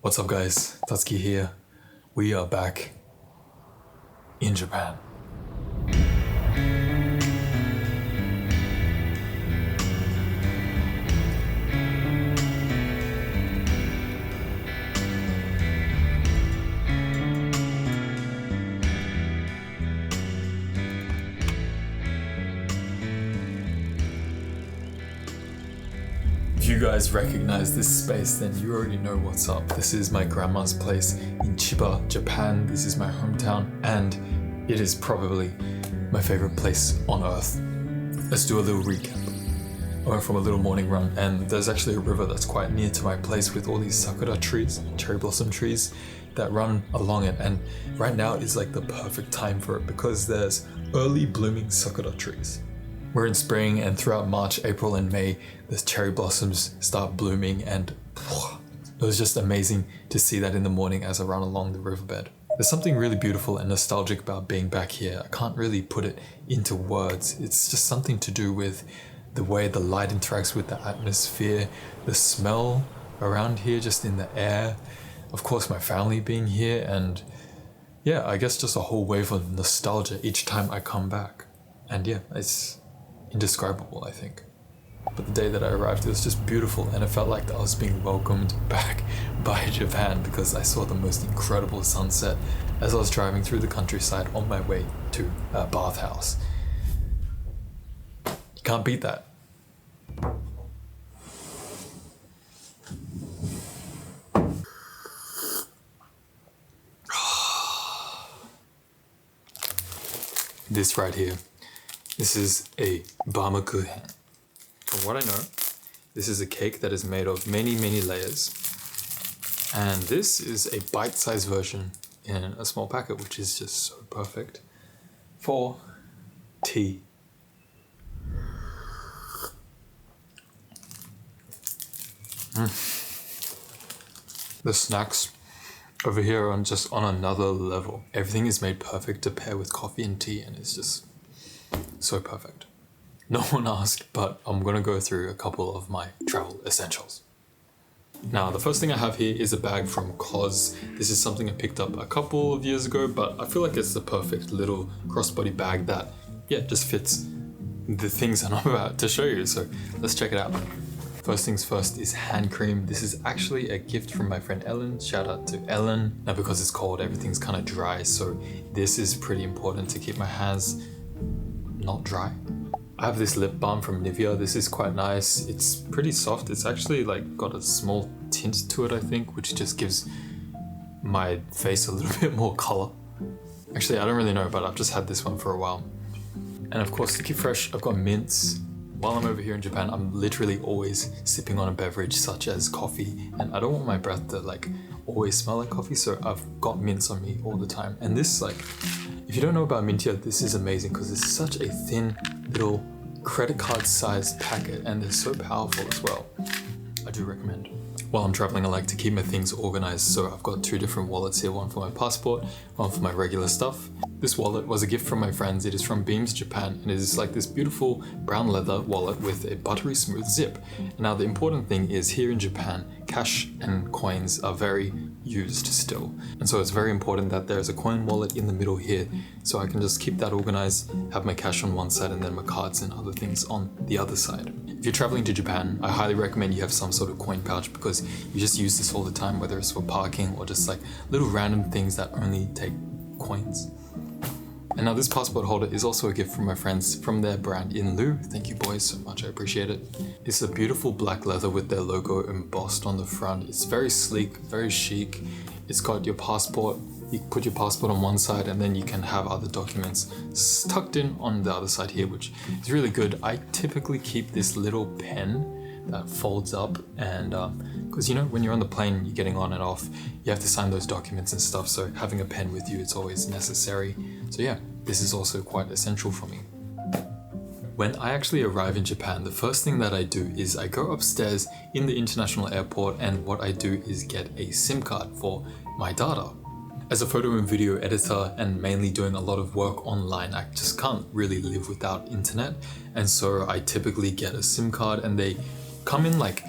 What's up guys, Tatsuki here. We are back in Japan. If you guys recognize this space, then you already know what's up. This is my grandma's place in Chiba, Japan. This is my hometown, and it is probably my favorite place on earth. Let's do a little recap. I went from a little morning run, and there's actually a river that's quite near to my place with all these Sakura trees, cherry blossom trees, that run along it. And right now is like the perfect time for it because there's early blooming Sakura trees. We're in spring, and throughout March, April, and May, the cherry blossoms start blooming, and it was just amazing to see that in the morning as I run along the riverbed. There's something really beautiful and nostalgic about being back here. I can't really put it into words. It's just something to do with the way the light interacts with the atmosphere, the smell around here, just in the air. Of course, my family being here, and yeah, I guess just a whole wave of nostalgia each time I come back. And yeah, it's indescribable, I think. But the day that I arrived, it was just beautiful, and it felt like I was being welcomed back by Japan because I saw the most incredible sunset as I was driving through the countryside on my way to a bathhouse. You can't beat that. This right here. This is a Baumkuchen. From what I know, this is a cake that is made of many layers. And this is a bite-sized version in a small packet, which is just so perfect for tea. The snacks over here are just on another level. Everything is made perfect to pair with coffee and tea, and it's just so perfect. No one asked, but I'm gonna go through a couple of my travel essentials. Now, the first thing I have here is a bag from COS. This is something I picked up a couple of years ago, but I feel like it's the perfect little crossbody bag that, yeah, just fits the things that I'm about to show you. So let's check it out. First things first is hand cream. This is actually a gift from my friend Ellen. Shout out to Ellen. Now, because it's cold, everything's kind of dry, so this is pretty important to keep my hands not dry. I have this lip balm from Nivea. This is quite nice. It's pretty soft. It's actually like got a small tint to it, I think, which just gives my face a little bit more color. Actually, I don't really know, but I've just had this one for a while. And of course, to keep fresh, I've got mints. While I'm over here in Japan, I'm literally always sipping on a beverage such as coffee, and I don't want my breath to like always smell like coffee, so I've got mints on me all the time. And this, like, if you don't know about Mintia, this is amazing because it's such a thin little credit card sized packet, and they're so powerful as well. I do recommend. While I'm traveling, I like to keep my things organized, so I've got two different wallets here, one for my passport, one for my regular stuff. This wallet was a gift from my friends. It is from Beams Japan, and it is like this beautiful brown leather wallet with a buttery smooth zip. Now, the important thing is here in Japan, cash and coins are very used still, and so it's very important that there's a coin wallet in the middle here, so I can just keep that organized, have my cash on one side and then my cards and other things on the other side. If you're traveling to Japan, I highly recommend you have some sort of coin pouch because you just use this all the time, whether it's for parking or just like little random things that only take coins. And now this passport holder is also a gift from my friends from their brand Inlu. Thank you boys so much, I appreciate it. It's a beautiful black leather with their logo embossed on the front. It's very sleek, very chic. It's got your passport. You put your passport on one side and then you can have other documents tucked in on the other side here, which is really good. I typically keep this little pen that folds up, and because you know, when you're on the plane, you're getting on and off, you have to sign those documents and stuff, so having a pen with you, it's always necessary. So yeah, this is also quite essential for me. When I actually arrive in Japan, the first thing that I do is I go upstairs in the international airport, and what I do is get a SIM card for my data. As a photo and video editor and mainly doing a lot of work online, I just can't really live without internet, and so I typically get a SIM card, and they come in like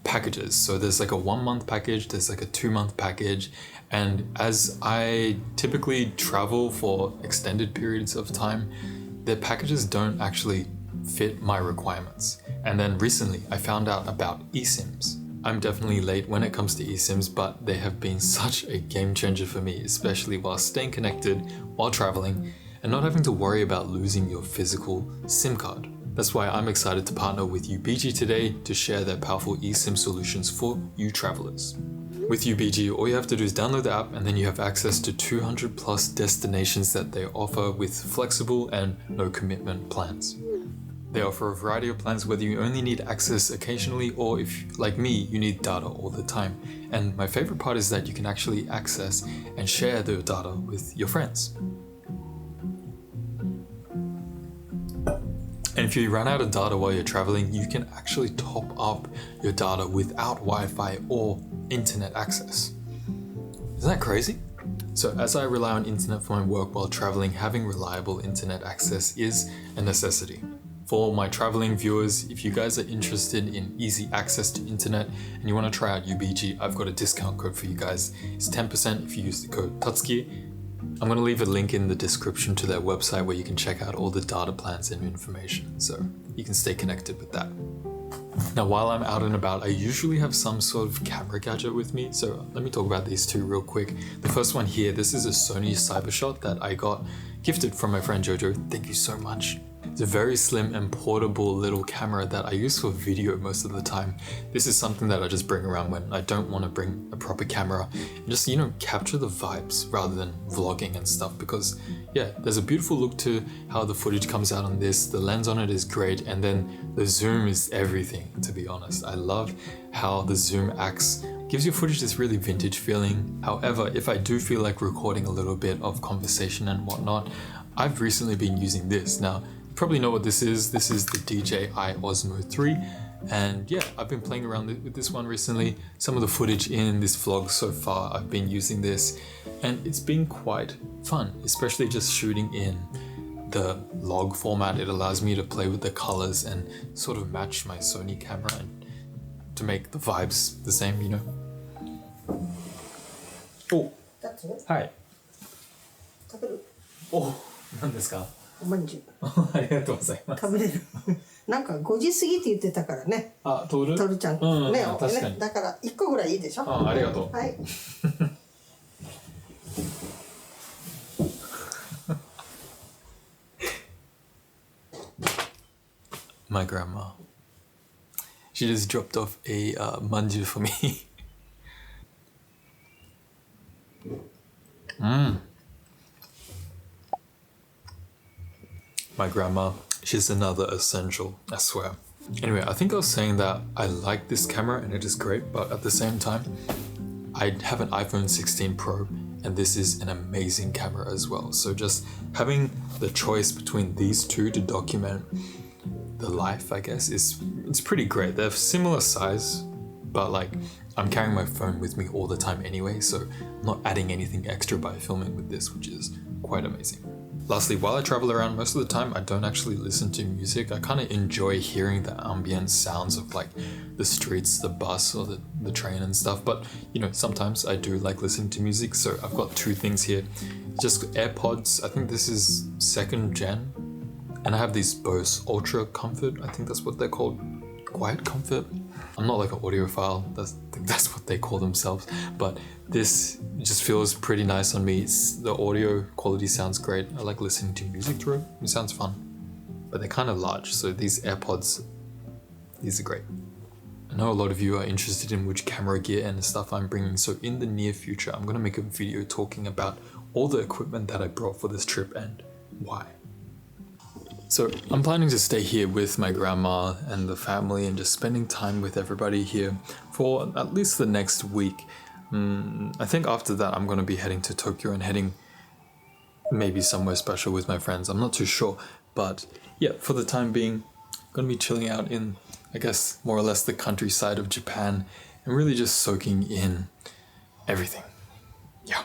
packages. So there's like a 1 month package, there's like a 2 month package, and as I typically travel for extended periods of time, their packages don't actually fit my requirements. And then recently I found out about eSIMs. I'm definitely late when it comes to eSIMs, but they have been such a game changer for me, especially while staying connected while traveling and not having to worry about losing your physical SIM card. That's why I'm excited to partner with UBG today to share their powerful eSIM solutions for you travelers. With UBG, all you have to do is download the app and then you have access to 200 plus destinations that they offer with flexible and no commitment plans. They offer a variety of plans whether you only need access occasionally or if, like me, you need data all the time. And my favorite part is that you can actually access and share the data with your friends. And if you run out of data while you're traveling, you can actually top up your data without Wi-Fi or internet access. Isn't that crazy? So as I rely on internet for my work while traveling, having reliable internet access is a necessity. For my traveling viewers, if you guys are interested in easy access to internet and you want to try out UBG, I've got a discount code for you guys. It's 10% if you use the code tatsuki. I'm going to leave a link in the description to their website where you can check out all the data plans and information, so you can stay connected with that. Now, while I'm out and about, I usually have some sort of camera gadget with me, so let me talk about these two real quick. The first one here, this is a Sony Cybershot that I got gifted from my friend Jojo. Thank you so much. It's a very slim and portable little camera that I use for video most of the time. This is something that I just bring around when I don't want to bring a proper camera and just, capture the vibes rather than vlogging and stuff, because yeah, there's a beautiful look to how the footage comes out on this. The lens on it is great, and then the zoom is everything, to be honest. I love how the zoom acts. Gives your footage this really vintage feeling. However, if I do feel like recording a little bit of conversation and whatnot, I've recently been using this. Now, you probably know what this is. This is the DJI Osmo 3. And yeah, I've been playing around with this one recently. Some of the footage in this vlog so far, I've been using this, and it's been quite fun, especially just shooting in the log format. It allows me to play with the colors and sort of match my Sony camera and to make the vibes the same, Oh, hi. 食べるお、何ですか？おまんじゅうありがとうございます。食べれるなんか5時過ぎって言ってたからね。あ、トールちゃん、うん、ね、確かに。だから1個ぐらいいいでしょ。ありがとう。はい。My grandma. She just dropped off a manju for me. My grandma, she's another essential, I swear. Anyway, I think I was saying that I like this camera and it is great, but at the same time, I have an iPhone 16 Pro and this is an amazing camera as well. So just having the choice between these two to document the life, I guess, it's pretty great. They're similar size, but like I'm carrying my phone with me all the time anyway, so I'm not adding anything extra by filming with this, which is quite amazing. Lastly, while I travel around, most of the time I don't actually listen to music. I kind of enjoy hearing the ambient sounds of like the streets, the bus or the train and stuff. But sometimes I do like listening to music. So I've got two things here. Just AirPods. I think this is 2nd gen. And I have these Bose Ultra Comfort. I think that's what they're called. Quiet Comfort. I'm not like an audiophile. I think that's what they call themselves. But this just feels pretty nice on me. The audio quality sounds great. I like listening to music through it. It sounds fun. But they're kind of large, so these AirPods, these are great. I know a lot of you are interested in which camera gear and stuff I'm bringing, so in the near future, I'm going to make a video talking about all the equipment that I brought for this trip and why. So I'm planning to stay here with my grandma and the family and just spending time with everybody here for at least the next week. I think after that I'm going to be heading to Tokyo and heading maybe somewhere special with my friends. I'm not too sure, but yeah, for the time being, I'm going to be chilling out in, I guess, more or less the countryside of Japan and really just soaking in everything. Yeah.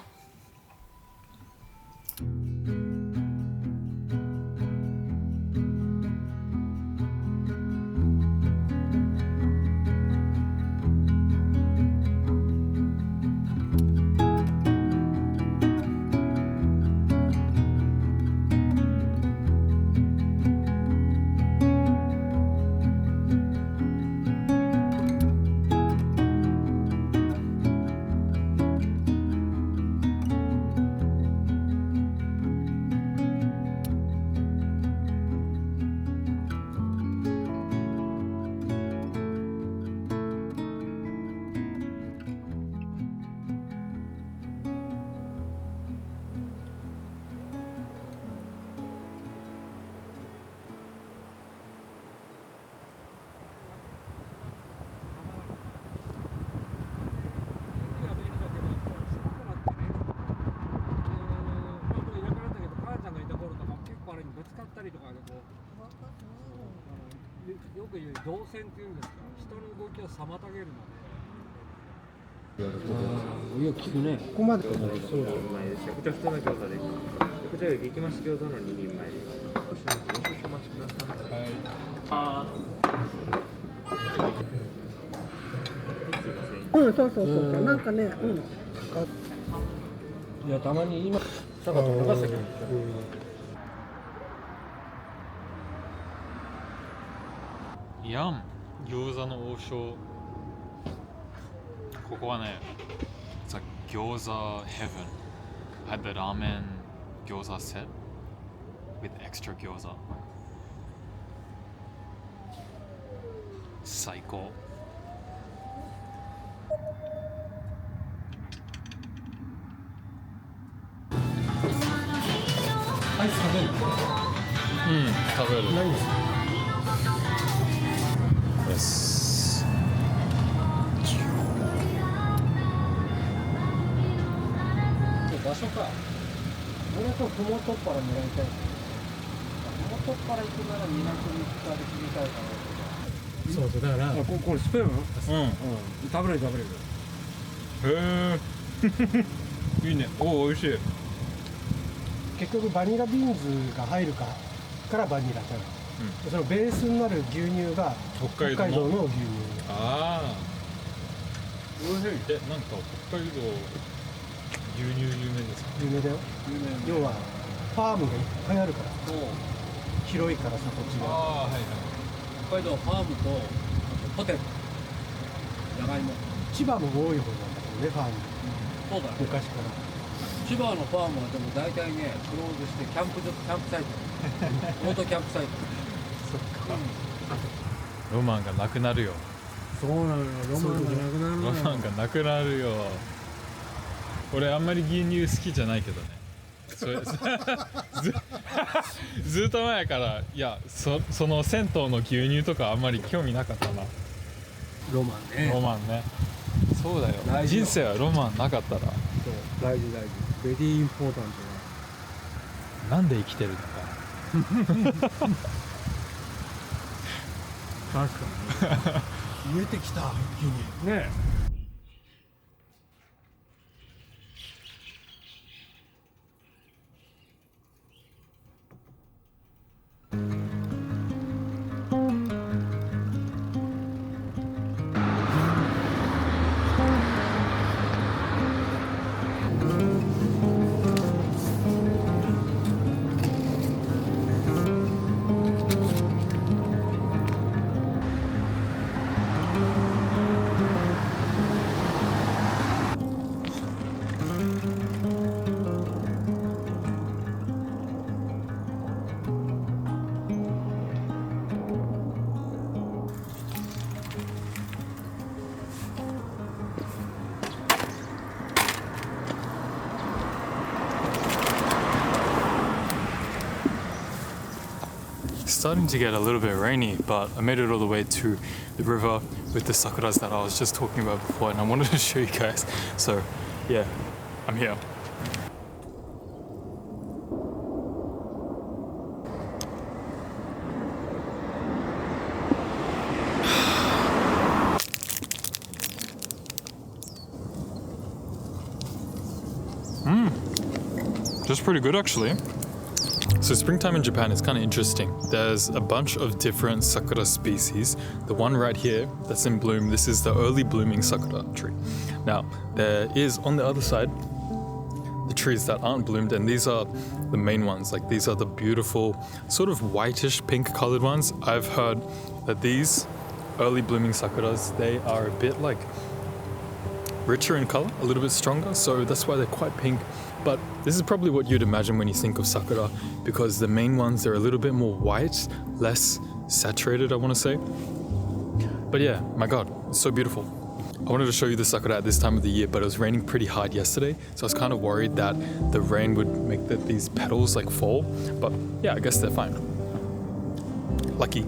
動線っていうんですか、人の動きを妨げるので。よく聞くね。ここまで。そうだ。こちら普通の餃子で。こちら激増し餃子の2人前です。少しお待ちください。うん、そうそうそうそう。なんかね、うん。いや、たまに今、坂と長崎に。いやん、餃子の王将。ここはね、It's like 餃子 heaven. I had the ramen 餃子 set with extra 餃子。最高。アイス食べる？うん、食べる。ないんですか？です。場所か。俺とふもとっぱら狙いたい。ふもとっぱら行くなら港に行ったり切りたいかなとか。そうそう、だからこれスプーン？うん、食べれる食べれる。へえ。いいね。お、美味しい。結局バニラビーンズが入るからバニラじゃん。そのベースになる牛乳が北海道の牛乳。ああ。美味しい。なんか北海道牛乳有名ですか？有名だよ。要はファームがいっぱいあるから。広いからさ、土地が。ああ、はいはい。北海道ファームとホテル、じゃがいも。千葉も多い方なんだけどね、ファーム。そうだね。昔から。千葉のファームはでも大体ね、クローズしてキャンプサイト、オートキャンプサイト。そっか。ロマンがなくなるよ。そうなのよ、ロマンがなくなるのよ。ロマンがなくなるよ。俺あんまり牛乳好きじゃないけどね。それずっと前からいやその銭湯の牛乳とかあんまり興味なかったな。ロマンね。ロマンね。そうだよ。大事よ人生はロマンなかったらそう、大事。ベリーインポータントな。なんで生きてるのか。確かに。植えてきた木に。ね。Starting to get a little bit rainy, but I made it all the way to the river with the sakuras that I was just talking about before, and I wanted to show you guys. So, yeah, I'm here. Just pretty good actually. So springtime in Japan is kind of interesting. There's a bunch of different sakura species. The one right here that's in bloom, this is the early blooming sakura tree. Now, there is on the other side the trees that aren't bloomed, and these are the main ones. Like these are the beautiful sort of whitish pink colored ones. I've heard that these early blooming sakuras, they are a bit like richer in color, a little bit stronger, so that's why they're quite pink. But this is probably what you'd imagine when you think of sakura, because the main ones, they're a little bit more white, less saturated, I want to say. But yeah, my god, it's so beautiful. I wanted to show you the sakura at this time of the year, but it was raining pretty hard yesterday, so I was kind of worried that the rain would make these petals like fall. But yeah, I guess they're fine. Lucky.